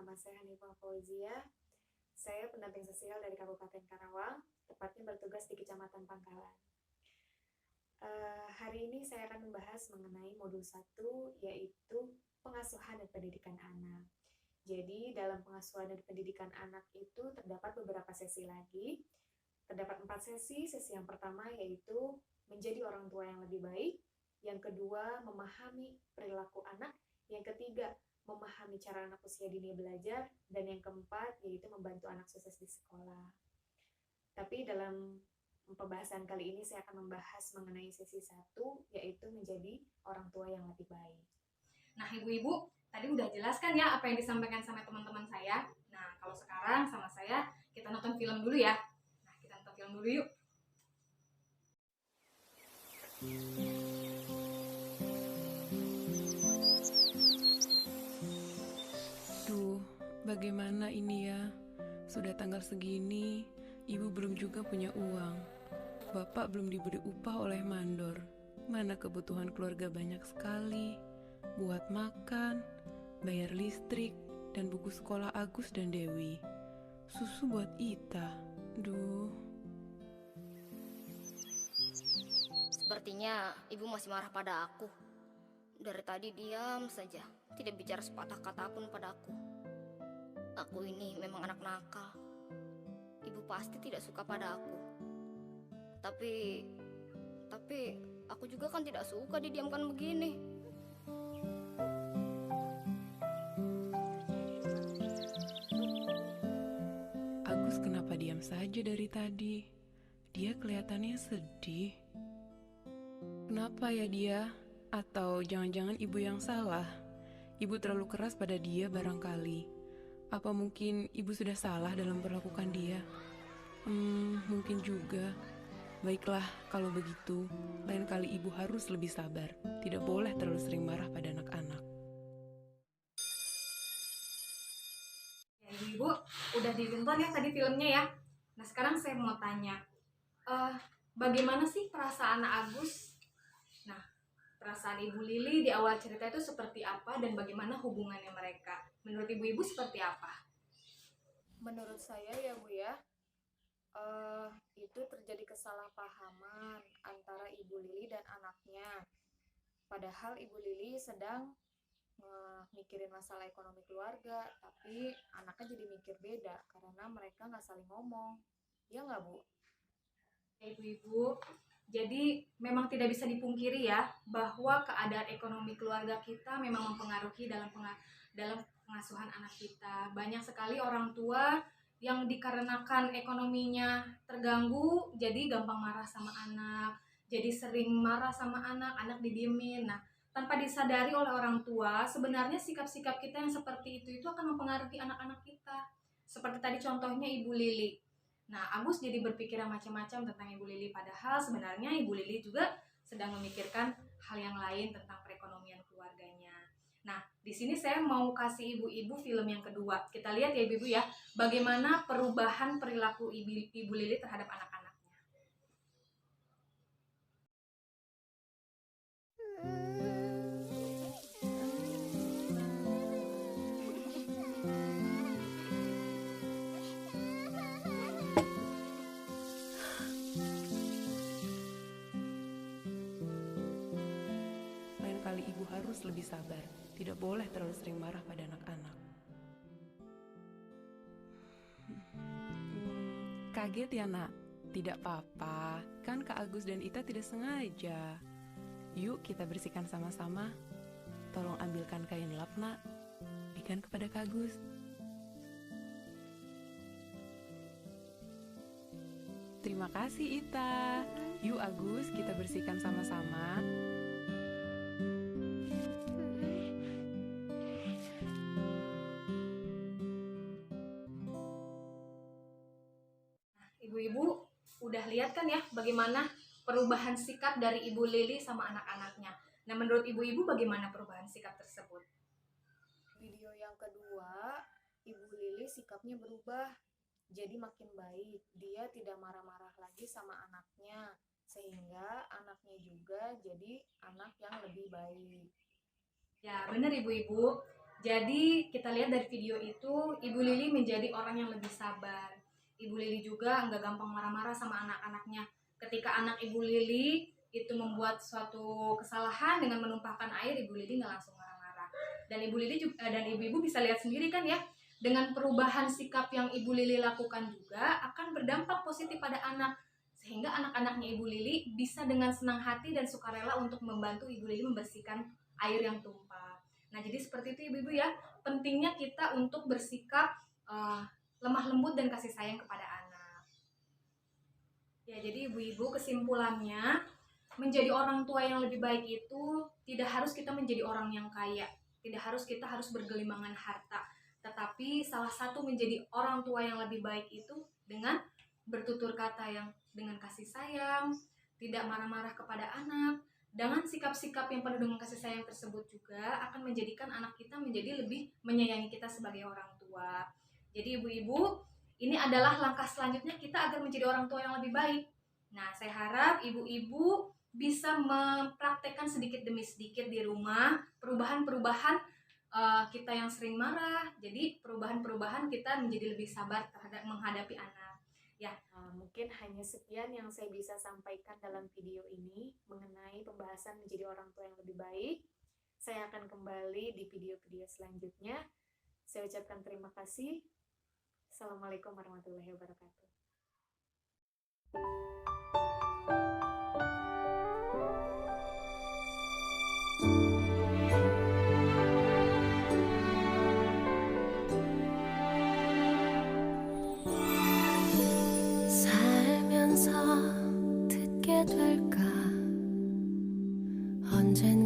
nama saya Hanifah Fauzia. Saya pendamping sosial dari Kabupaten Karawang, tepatnya bertugas di Kecamatan Pangkalan. Hari ini saya akan membahas mengenai modul 1, yaitu pengasuhan dan pendidikan anak. Jadi dalam pengasuhan dan pendidikan anak itu terdapat beberapa sesi lagi. Terdapat 4 sesi. Sesi yang pertama yaitu menjadi orang tua yang lebih baik. Yang kedua, memahami perilaku anak. Yang ketiga, memahami cara anak usia dini belajar. Dan yang keempat, yaitu membantu anak sukses di sekolah. Tapi dalam pembahasan kali ini saya akan membahas mengenai sesi 1, yaitu menjadi orang tua yang lebih baik. Nah, ibu-ibu, tadi udah jelaskan ya apa yang disampaikan sama teman-teman saya. Nah, kalau sekarang sama saya, kita nonton film dulu ya. Nah, kita nonton film dulu yuk. Duh, bagaimana ini ya? Sudah tanggal segini, ibu belum juga punya uang. Bapak belum diberi upah oleh mandor. Mana kebutuhan keluarga banyak sekali. Buat makan, bayar listrik, dan buku sekolah Agus dan Dewi. Susu buat Ita. Duh. Sepertinya ibu masih marah pada aku. Dari tadi diam saja, tidak bicara sepatah kata pun padaku. Aku ini memang anak nakal. Ibu pasti tidak suka pada aku. Tapi aku juga kan tidak suka didiamkan begini. Agus kenapa diam saja dari tadi? Dia kelihatannya sedih. Kenapa ya dia? Atau jangan-jangan ibu yang salah? Ibu terlalu keras pada dia barangkali. Apa mungkin ibu sudah salah dalam perlakukan dia? Mungkin juga. Baiklah, kalau begitu, lain kali ibu harus lebih sabar. Tidak boleh terlalu sering marah pada anak-anak. Ya, ibu-ibu, udah ditonton ya tadi filmnya ya. Nah, sekarang saya mau tanya, bagaimana sih perasaan Agus? Nah, perasaan Ibu Lili di awal cerita itu seperti apa dan bagaimana hubungannya mereka? Menurut ibu-ibu seperti apa? Menurut saya ya Bu ya, itu terjadi kesalahpahaman antara Ibu Lili dan anaknya. Padahal Ibu Lili sedang mikirin masalah ekonomi keluarga, tapi anaknya jadi mikir beda karena mereka nggak saling ngomong. Ya nggak Bu? Ya, ibu-ibu, jadi memang tidak bisa dipungkiri ya bahwa keadaan ekonomi keluarga kita memang mempengaruhi dalam pengasuhan anak kita. Banyak sekali orang tua yang dikarenakan ekonominya terganggu jadi gampang marah sama anak, jadi sering marah sama anak didiemin. Nah, tanpa disadari oleh orang tua, sebenarnya sikap-sikap kita yang seperti itu akan mempengaruhi anak-anak kita. Seperti tadi contohnya Ibu Lili. Nah, Agus jadi berpikir macam-macam tentang Ibu Lili, padahal sebenarnya Ibu Lili juga sedang memikirkan hal yang lain tentang perekonomian keluarganya. Nah, di sini saya mau kasih ibu-ibu film yang kedua. Kita lihat ya ibu-ibu ya, bagaimana perubahan perilaku Ibu Lili terhadap anak-anaknya. Lain kali ibu harus lebih sabar. Tidak boleh terlalu sering marah pada anak-anak. Kaget ya nak? Tidak apa-apa, kan Kak Agus dan Ita tidak sengaja. Yuk kita bersihkan sama-sama. Tolong ambilkan kain lap nak. Berikan kepada Kak Agus. Terima kasih Ita. Yuk Agus, kita bersihkan sama-sama. Ibu-ibu udah lihat kan ya bagaimana perubahan sikap dari Ibu Lili sama anak-anaknya. Nah, menurut ibu-ibu bagaimana perubahan sikap tersebut? Video yang kedua, Ibu Lili sikapnya berubah, jadi makin baik. Dia tidak marah-marah lagi sama anaknya, sehingga anaknya juga jadi anak yang lebih baik. Ya, benar ibu-ibu. Jadi kita lihat dari video itu, Ibu Lili menjadi orang yang lebih sabar. Ibu Lili juga nggak gampang marah-marah sama anak-anaknya. Ketika anak Ibu Lili itu membuat suatu kesalahan dengan menumpahkan air, Ibu Lili nggak langsung marah-marah. Dan Ibu Lili juga, dan ibu-ibu bisa lihat sendiri kan ya, dengan perubahan sikap yang Ibu Lili lakukan juga akan berdampak positif pada anak. Sehingga anak-anaknya Ibu Lili bisa dengan senang hati dan sukarela untuk membantu Ibu Lili membersihkan air yang tumpah. Nah, jadi seperti itu ibu-ibu ya, pentingnya kita untuk bersikap lemah lembut dan kasih sayang kepada anak. Ya, jadi ibu-ibu kesimpulannya, menjadi orang tua yang lebih baik itu tidak harus kita menjadi orang yang kaya, tidak harus kita harus bergelimangan harta, tetapi salah satu menjadi orang tua yang lebih baik itu dengan bertutur kata yang dengan kasih sayang, tidak marah-marah kepada anak. Dengan sikap-sikap yang penuh dengan kasih sayang tersebut juga akan menjadikan anak kita menjadi lebih menyayangi kita sebagai orang tua. Jadi ibu-ibu, ini adalah langkah selanjutnya kita agar menjadi orang tua yang lebih baik. Nah, saya harap ibu-ibu bisa mempraktekkan sedikit demi sedikit di rumah perubahan-perubahan kita yang sering marah. Jadi perubahan-perubahan kita menjadi lebih sabar terhadap menghadapi anak. Ya, mungkin hanya sekian yang saya bisa sampaikan dalam video ini mengenai pembahasan menjadi orang tua yang lebih baik. Saya akan kembali di video-video selanjutnya. Saya ucapkan terima kasih. Assalamualaikum warahmatullahi wabarakatuh. 살면서 듣게 될까 언젠가